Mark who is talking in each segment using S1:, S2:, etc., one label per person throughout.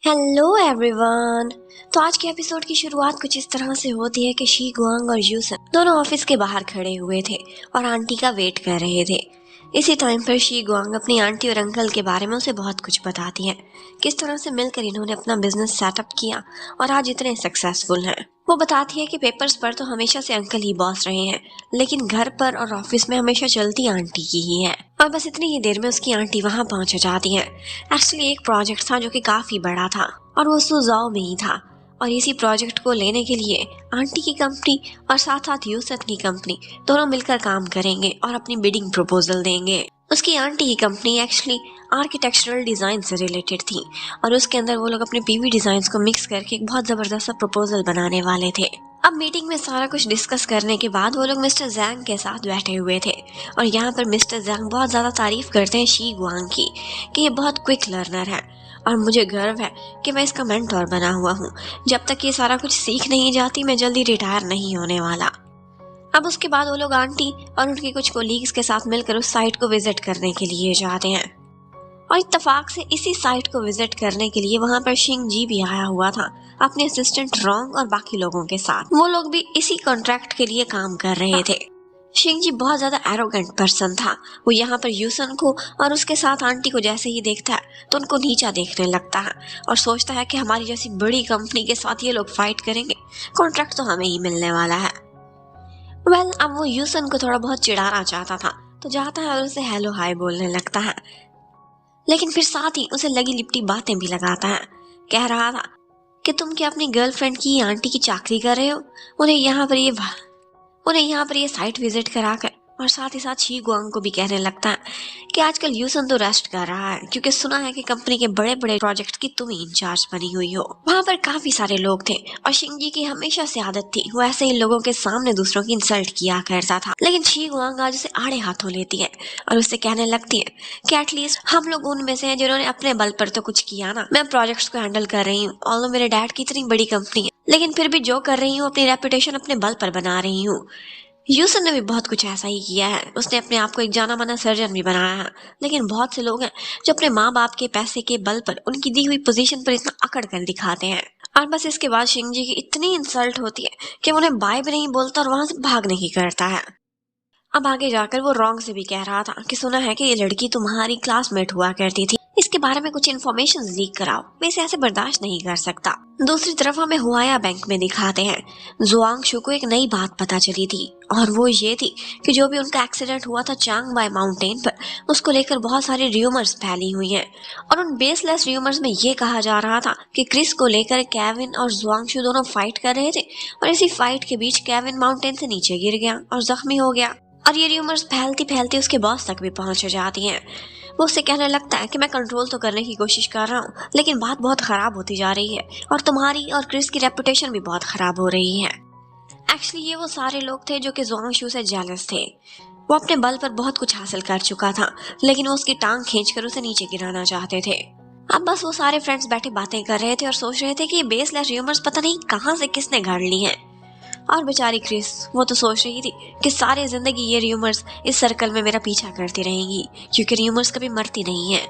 S1: Hello everyone. तो आज के एपिसोड की शुरुआत कुछ इस तरह से होती है कि शी गुआंग और यूसन दोनों ऑफिस के बाहर खड़े हुए थे और आंटी का वेट कर रहे थे। इसी टाइम पर शी गुआंग अपनी आंटी और अंकल के बारे में उसे बहुत कुछ बताती है, किस तरह से मिलकर इन्होंने अपना बिजनेस सेटअप किया और आज इतने सक्सेसफुल हैं। वो बताती है कि पेपर्स पर तो हमेशा से अंकल ही बॉस रहे हैं, लेकिन घर पर और ऑफिस में हमेशा चलती आंटी की ही है। और बस इतनी ही देर में उसकी आंटी वहां पहुंच जाती है। एक्चुअली एक प्रोजेक्ट था जो कि काफी बड़ा था और वो सुजाओ में ही था, और इसी प्रोजेक्ट को लेने के लिए आंटी की कंपनी और साथ साथ यूसत की कंपनी दोनों मिलकर काम करेंगे और अपनी बिडिंग प्रपोजल देंगे। उसकी आंटी की कंपनी एक्चुअली आर्किटेक्चरल डिजाइन से रिलेटेड थी और उसके अंदर वो लोग अपने पीवी डिजाइन्स को मिक्स करके एक बहुत जबरदस्त सा प्रपोजल बनाने वाले थे। अब मीटिंग में सारा कुछ डिस्कस करने के बाद वो लोग मिस्टर जैंग के साथ बैठे हुए थे और यहाँ पर मिस्टर जैंग बहुत ज्यादा तारीफ करते हैं शी गुआंग की कि ये बहुत क्विक लर्नर है और मुझे गर्व है कि मैं इसका मेंटोर बना हुआ हूँ। जब तक ये सारा कुछ सीख नहीं जाती मैं जल्दी रिटायर नहीं होने वाला। अब उसके बाद वो लोग आंटी और उनके कुछ कोलीग्स के साथ मिलकर उस साइट को विजिट करने के लिए जाते हैं और इत्तेफाक से इसी साइट को विजिट करने के लिए वहां पर शिंग जी भी आया हुआ था अपने असिस्टेंट रोंग और बाकी लोगों के साथ। वो लोग भी इसी कॉन्ट्रैक्ट के लिए काम कर रहे थे। शिंग जी बहुत ज्यादा एरोगेंट पर्सन था। वो यहाँ पर यूसन को और उसके साथ आंटी को जैसे ही देखता है तो उनको नीचा देखने लगता है और सोचता है कि हमारी जैसी बड़ी कंपनी के साथ ये लोग फाइट करेंगे, कॉन्ट्रैक्ट तो हमें ही मिलने वाला है। अब वो यूसन को थोड़ा बहुत चिढ़ाना चाहता था तो जाता है और उसे हेलो हाय बोलने लगता है, लेकिन फिर साथ ही उसे लगी लिपटी बातें भी लगाता है। कह रहा था कि तुम क्या अपनी गर्लफ्रेंड की आंटी की चाकरी कर रहे हो, उन्हें यहाँ पर ये साइट विजिट कराकर। और साथ ही साथ शी गुआंग को भी कहने लगता है कि आजकल यूसन तो रेस्ट कर रहा है क्योंकि सुना है कि कंपनी के बड़े बड़े प्रोजेक्ट की तुम ही इंचार्ज बनी हुई हो। वहाँ पर काफी सारे लोग थे और शिंग जी की हमेशा से आदत थी वो ऐसे ही लोगों के सामने दूसरों की इंसल्ट किया करता था, लेकिन शी गुआंग आज उसे आड़े हाथों लेती है और उससे कहने लगती है कि एटलीस्ट हम लोग उनमें से हैं जिन्होंने अपने बल पर तो कुछ किया ना। मैं प्रोजेक्ट्स को हैंडल कर रही हूँ, ऑल्दो मेरे डैड की इतनी बड़ी कंपनी है, लेकिन फिर भी जो कर रही हूँ अपनी रेपुटेशन अपने बल पर बना रही हूँ। यूसन ने भी बहुत कुछ ऐसा ही किया है, उसने अपने आप को एक जाना माना सर्जन भी बनाया है, लेकिन बहुत से लोग हैं जो अपने माँ बाप के पैसे के बल पर उनकी दी हुई पोजीशन पर इतना अकड़ कर दिखाते हैं। और बस इसके बाद शिंग जी की इतनी इंसल्ट होती है कि उन्हें बाय भी नहीं बोलता और वहां से भागने की करता है। अब आगे जाकर वो रॉन्ग से भी कह रहा था कि सुना है कि ये लड़की तुम्हारी क्लासमेट हुआ करती थी, इसके बारे में कुछ इन्फॉर्मेशन लीक कराओ, मैं इसे ऐसे बर्दाश्त नहीं कर सकता। दूसरी तरफ हमें हुआया बैंक में दिखाते हैं जुआंग शू को एक नई बात पता चली थी और वो ये थी कि जो भी उनका एक्सीडेंट हुआ था चांग बाई माउंटेन पर, उसको लेकर बहुत सारी र्यूमर्स फैली हुई हैं और उन बेसलेस र्यूमर्स में ये कहा जा रहा था कि क्रिस को लेकर केविन और जुआंग शू दोनों फाइट कर रहे थे और इसी फाइट के बीच केविन माउंटेन से नीचे गिर गया और जख्मी हो गया और ये र्यूमर्स फैलती फैलती उसके बॉस तक भी पहुंच जाती हैं। वो उससे कहने लगता है कि मैं कंट्रोल तो करने की कोशिश कर रहा हूँ, लेकिन बात बहुत खराब होती जा रही है और तुम्हारी और क्रिस की रेपुटेशन भी बहुत खराब हो रही है। एक्चुअली ये वो सारे लोग थे जो कि जुआंग शू से जेलस थे। वो अपने बल पर बहुत कुछ हासिल कर चुका था, लेकिन वो उसकी टांग खींचकर उसे नीचे गिराना चाहते थे। अब बस वो सारे फ्रेंड्स बैठे बातें कर रहे थे और सोच रहे थे कि ये बेसलेस र्यूमर्स पता नहीं कहाँ से किसने गढ़ ली हैं। और बेचारी क्रिस, वो तो सोच रही थी कि सारी जिंदगी ये र्यूमर्स इस सर्कल में मेरा पीछा करती रहेंगी क्योंकि र्यूमर्स कभी मरती नहीं है।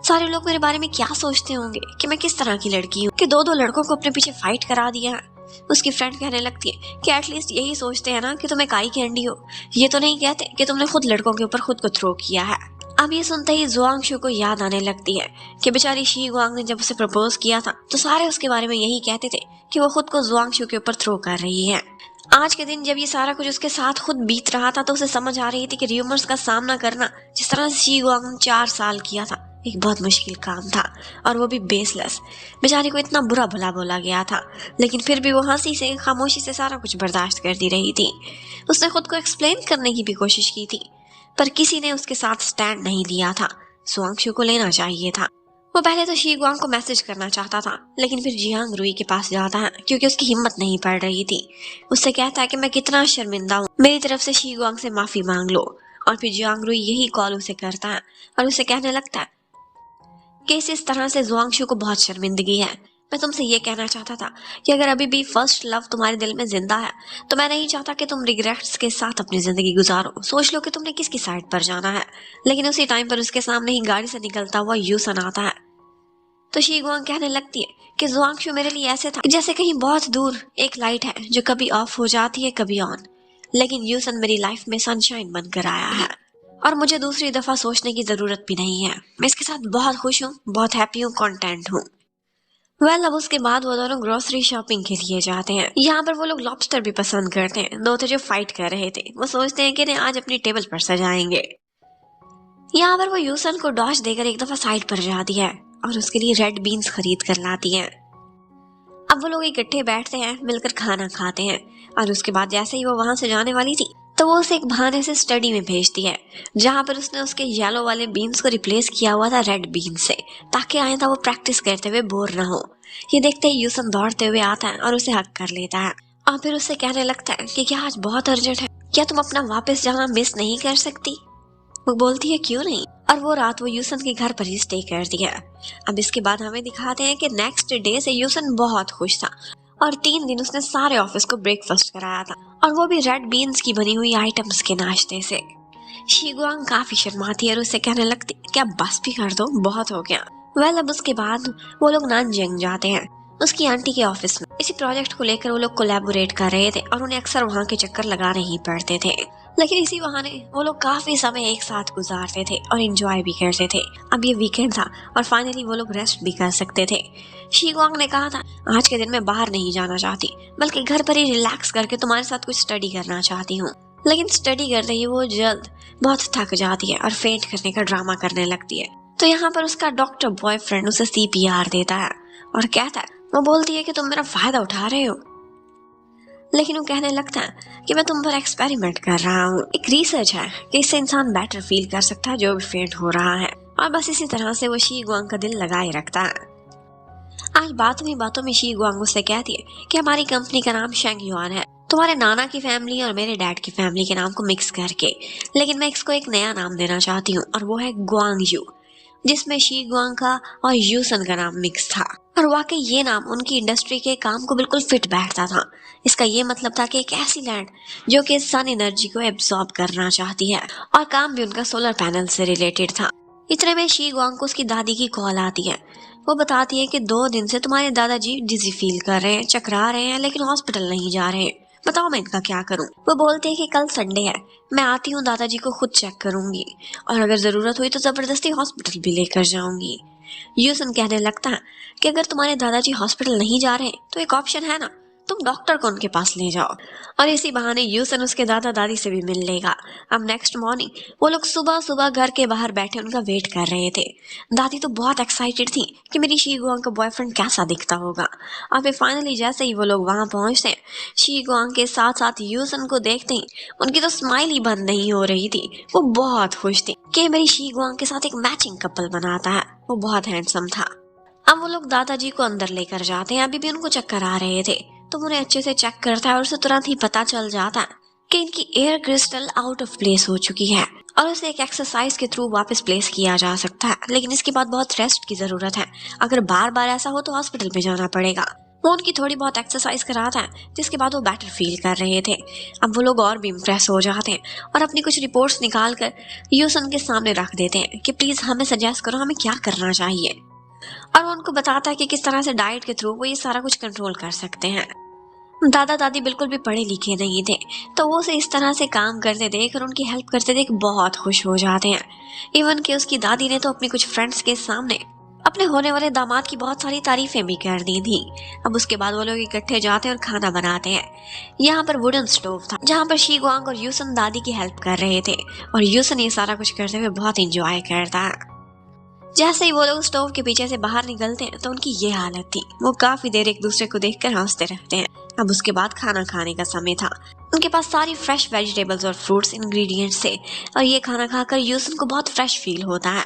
S1: सारे लोग मेरे बारे में क्या सोचते होंगे कि मैं किस तरह की लड़की हूँ कि दो दो लड़कों को अपने पीछे फाइट करा दिया है। उसकी फ्रेंड कहने लगती है कि एटलीस्ट यही सोचते हैं ना कि तुम एक आई कैंडी हो, ये तो नहीं कहते कि तुमने खुद लड़कों के ऊपर खुद को थ्रो किया है। अब ये सुनते ही जुआंग शू को याद आने लगती है कि बेचारी शी गुआंग ने जब उसे प्रपोज किया था तो सारे उसके बारे में यही कहते थे कि वो खुद को जुआंग शू के ऊपर थ्रो कर रही है। आज के दिन जब ये सारा कुछ उसके साथ खुद बीत रहा था तो उसे समझ आ रही थी कि र्यूमर्स का सामना करना जिस तरह से शी गुआंग ने 4 साल किया था एक बहुत मुश्किल काम था और वो भी बेसलेस। बेचारी को इतना बुरा भला बोला गया था, लेकिन फिर भी वो हंसी से खामोशी से सारा कुछ बर्दाश्त करती रही थी। उसने खुद को एक्सप्लेन करने की भी कोशिश की थी पर किसी ने उसके साथ स्टैंड नहीं लिया था। जुआंग शू को लेना चाहिए था। वो पहले तो शी गुआंग को मैसेज करना चाहता था, लेकिन फिर जियांग रुई के पास जाता है क्योंकि उसकी हिम्मत नहीं पड़ रही थी। उससे कहता है कि मैं कितना शर्मिंदा हूँ, मेरी तरफ से शी गुआंग से माफी मांग लो। और फिर जियांग रुई यही कॉल उसे करता है और उसे कहने लगता है कि इस तरह से जुआंग शू को बहुत शर्मिंदगी है। मैं तुमसे ये कहना चाहता था कि अगर अभी भी फर्स्ट लव तुम्हारे दिल में जिंदा है तो मैं नहीं चाहता कि तुम रिग्रेट्स के साथ अपनी जिंदगी गुजारो। सोच लो कि तुमने किसकी साइड पर जाना है। लेकिन उसी टाइम पर उसके सामने ही गाड़ी से निकलता हुआ यूसन आता है तो शी गुआंग कहने लगती है कि जुआंगशु मेरे लिए ऐसे था कि जैसे कहीं बहुत दूर एक लाइट है जो कभी ऑफ हो जाती है कभी ऑन, लेकिन यूसन मेरी लाइफ में सनशाइन बनकर आया है और मुझे दूसरी दफा सोचने की जरूरत भी नहीं है। मैं इसके साथ बहुत खुश हूँ, बहुत हैप्पी हूँ, कॉन्टेंट हूँ। अब उसके बाद वो दोनों ग्रोसरी शॉपिंग के लिए जाते हैं। यहाँ पर वो लोग लॉबस्टर भी पसंद करते हैं। दो थे जो फाइट कर रहे थे, वो सोचते हैं कि इन्हें आज अपनी टेबल पर सजाएंगे। यहाँ पर वो यूसन को डॉश देकर एक दफा साइड पर जाती है और उसके लिए रेड बीन्स खरीद कर लाती है। अब वो लोग इकट्ठे बैठते हैं, मिलकर खाना खाते हैं और उसके बाद जैसे ही वो वहां से जाने वाली थी तो वो उसे एक बहाने से स्टडी में भेजती है, जहां पर उसने उसके येलो वाले बीन्स को रिप्लेस किया हुआ था रेड बीन से, ताकि आइंदा वो प्रैक्टिस करते हुए बोर ना हो। ये देखते ही यूसन दौड़ते हुए आता है और उसे हक कर लेता है और फिर उससे कहने लगता है कि क्या आज बहुत अर्जेंट है, क्या तुम अपना वापस जाना मिस नहीं कर सकती। वो बोलती है क्यों नहीं, और वो रात वो यूसन के घर पर ही स्टे करती है। अब इसके बाद हमें दिखाते हैं कि नेक्स्ट डे से यूसन बहुत खुश था और 3 दिन उसने सारे ऑफिस को ब्रेकफास्ट कराया था, और वो भी रेड बीन्स की बनी हुई आइटम्स के नाश्ते से। शी गुआंग काफी शर्माती है और उससे कहने लगती क्या बस भी कर दो, बहुत हो गया। अब उसके बाद वो लोग नानजिंग जाते हैं उसकी आंटी के ऑफिस में। इसी प्रोजेक्ट को लेकर वो लोग कोलैबोरेट कर रहे थे और उन्हें अक्सर वहाँ के चक्कर लगाने ही पड़ते थे, लेकिन इसी बहाने वो लोग काफी समय एक साथ गुजारते थे और एंजॉय भी करते थे। अब ये वीकेंड था और फाइनली वो लोग रेस्ट भी कर सकते थे। शी गुआंग ने कहा था आज के दिन मैं बाहर नहीं जाना चाहती, बल्कि घर पर ही रिलैक्स करके तुम्हारे साथ कुछ स्टडी करना चाहती हूँ। लेकिन स्टडी करते ही वो जल्द बहुत थक जाती है और फेंट करने का ड्रामा करने लगती है। तो यहाँ पर उसका डॉक्टर बॉयफ्रेंड उसे CPR देता है और कहता है, वो बोलती है कि तुम मेरा फायदा उठा रहे हो, लेकिन वो कहने लगता है कि मैं तुम पर एक्सपेरिमेंट कर रहा हूँ, एक रिसर्च है कि इससे इंसान बेटर फील कर सकता है जो भी फेंट हो रहा है। और बस इसी तरह से वो शी गुआंग का दिल लगाए रखता है। आज बातों में शी गुआंग उससे कहती है कि हमारी कंपनी का नाम शेंग युआन है, तुम्हारे नाना की फैमिली और मेरे डैड की फैमिली के नाम को मिक्स करके, लेकिन मैं इसको एक नया नाम देना चाहती हूँ और वो है गुआंगयू, जिसमें शी गुआंग का और यूसन का नाम मिक्स था। और वाकई ये नाम उनकी इंडस्ट्री के काम को बिल्कुल फिट बैठता था। इसका ये मतलब था कि एक ऐसी लैंड जो कि सन एनर्जी को एब्सॉर्ब करना चाहती है, और काम भी उनका सोलर पैनल से रिलेटेड था। इतने में शी गुआंग को उसकी दादी की कॉल आती है। वो बताती है कि 2 दिन से तुम्हारे दादाजी डिजी फील कर रहे हैं, चकरा रहे हैं, लेकिन हॉस्पिटल नहीं जा रहे। बताओ मैं इनका क्या करूं। वो बोलते हैं कि कल संडे है, मैं आती हूँ, दादाजी को खुद चेक करूंगी और अगर जरूरत हुई तो जबरदस्ती हॉस्पिटल भी लेकर जाऊंगी। यूसन कहने लगता है कि अगर तुम्हारे दादाजी हॉस्पिटल नहीं जा रहे तो एक ऑप्शन है ना, तुम डॉक्टर को उनके पास ले जाओ। और इसी बहाने यूसन उसके दादा दादी से भी मिल लेगा। अब नेक्स्ट मॉर्निंग वो लोग सुबह सुबह घर के बाहर बैठे उनका वेट कर रहे थे। दादी तो बहुत एक्साइटेड थी कि मेरी शी गुआंग का बॉयफ्रेंड कैसा दिखता होगा। और फिर फाइनली जैसे ही वो लोग वहां पहुंचते हैं, शी गुआंग के साथ साथ यूसन को देखते ही उनकी तो स्माइल ही बंद नहीं हो रही थी। वो बहुत खुश थी कि मेरी शी गुआंग के साथ एक मैचिंग कपल बनाता है। वो बहुत हैंडसम था। अब वो लोग दादाजी को अंदर लेकर जाते हैं। अभी भी उनको चक्कर आ रहे थे तो उन्हें अच्छे से चेक करता है और उसे तुरंत ही पता चल जाता है कि इनकी air crystal out of place हो चुकी है और उसे एक एक्सरसाइज के थ्रू वापस प्लेस किया जा सकता है, लेकिन इसके बाद बहुत रेस्ट की जरूरत है। अगर बार बार ऐसा हो तो हॉस्पिटल में जाना पड़ेगा। वो उनकी थोड़ी बहुत एक्सरसाइज कराता है, जिसके बाद वो बेटर फील कर रहे थे। अब वो लोग और भी इम्प्रेस हो जाते हैं और अपनी कुछ रिपोर्ट्स निकाल कर यूसन के सामने रख देते हैं कि प्लीज हमें सजेस्ट करो हमें क्या करना चाहिए। और वो उनको बताता है कि किस तरह से डाइट के थ्रू वो ये सारा कुछ कंट्रोल कर सकते हैं। दादा दादी बिल्कुल भी पढ़े लिखे नहीं थे, तो वो उसे इस तरह से काम करते देख और उनकी हेल्प करते देख बहुत खुश हो जाते हैं। इवन कि उसकी दादी ने तो अपनी कुछ फ्रेंड्स के सामने अपने होने वाले दामाद की बहुत सारी तारीफें भी कर दी थी। अब उसके बाद वो लोग इकट्ठे जाते हैं और खाना बनाते हैं। यहाँ पर वुडन स्टोव था जहाँ पर शी गुआंग और यूसन दादी की हेल्प कर रहे थे और यूसन ये सारा कुछ करते हुए बहुत इंजॉय करता है। जैसे ही वो लोग स्टोव के पीछे से बाहर निकलते हैं तो उनकी ये हालत थी। वो काफी देर एक दूसरे को देखकर हंसते रहते हैं। अब उसके बाद खाना खाने का समय था। उनके पास सारी फ्रेश वेजिटेबल्स और फ्रूट्स इंग्रेडिएंट्स थे और ये खाना खाकर यूसन को बहुत फ्रेश फील होता है।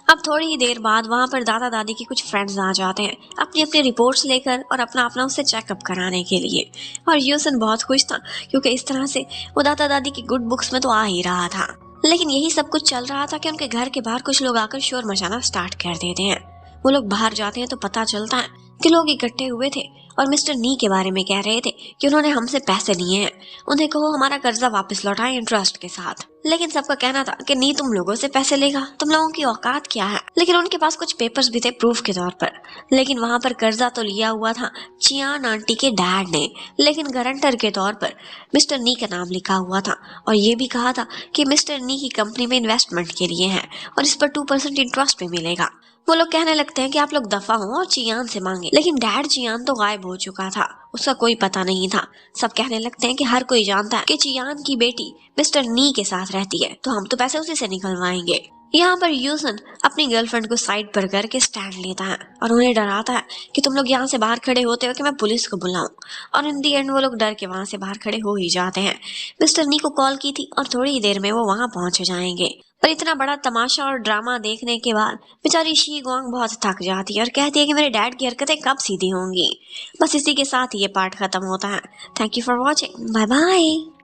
S1: अब थोड़ी ही देर बाद वहाँ पर दादा दादी के कुछ फ्रेंड्स आ जाते हैं अपनी अपनी रिपोर्ट्स लेकर और अपना अपना उससे चेकअप कराने के लिए। और यूसन बहुत खुश था क्योंकि इस तरह से वो दादा दादी की गुड बुक्स में तो आ ही रहा था। लेकिन यही सब कुछ चल रहा था कि उनके घर के बाहर कुछ लोग आकर शोर मचाना स्टार्ट कर देते हैं। वो लोग बाहर जाते हैं तो पता चलता है कि लोग इकट्ठे हुए थे और मिस्टर नी के बारे में कह रहे थे कि उन्होंने हमसे पैसे लिए हैं, उन्हें कहो हमारा कर्जा वापस लौटाएं इंटरेस्ट के साथ। लेकिन सबका कहना था कि नी तुम लोगों से पैसे लेगा, तुम लोगों की औकात क्या है। लेकिन उनके पास कुछ पेपर्स भी थे प्रूफ के तौर पर। लेकिन वहां पर कर्जा तो लिया हुआ था चियान आंटी के डैड ने, लेकिन गारंटर के तौर पर मिस्टर नी का नाम लिखा हुआ था और ये भी कहा था कि मिस्टर नी की कंपनी में इन्वेस्टमेंट के लिए है और इस पर 2% इंटरेस्ट भी मिलेगा। वो लोग कहने लगते हैं कि आप लोग दफा हो और चियान से मांगे, लेकिन डैड चियान तो गायब हो चुका था, उसका कोई पता नहीं था। सब कहने लगते हैं कि हर कोई जानता है कि चियान की बेटी मिस्टर नी के साथ रहती है, तो हम तो पैसे उसी से निकलवाएंगे। यहाँ पर यूसन अपनी गर्लफ्रेंड को साइड पर करके स्टैंड लेता है और उन्हें डराता है कि तुम लोग यहाँ से बाहर खड़े होते हो कि मैं पुलिस को बुलाऊं। और इन दी एंड वो लोग डर के वहां से बाहर खड़े हो ही जाते हैं। मिस्टर नी को कॉल की थी और थोड़ी ही देर में वो वहां पहुंच जाएंगे। पर इतना बड़ा तमाशा और ड्रामा देखने के बाद बेचारी शी गुआंग बहुत थक जाती है और कहती है कि मेरे डैड की हरकतें कब सीधी होंगी। बस इसी के साथ ये पार्ट खत्म होता है। Thank you for watching, bye bye.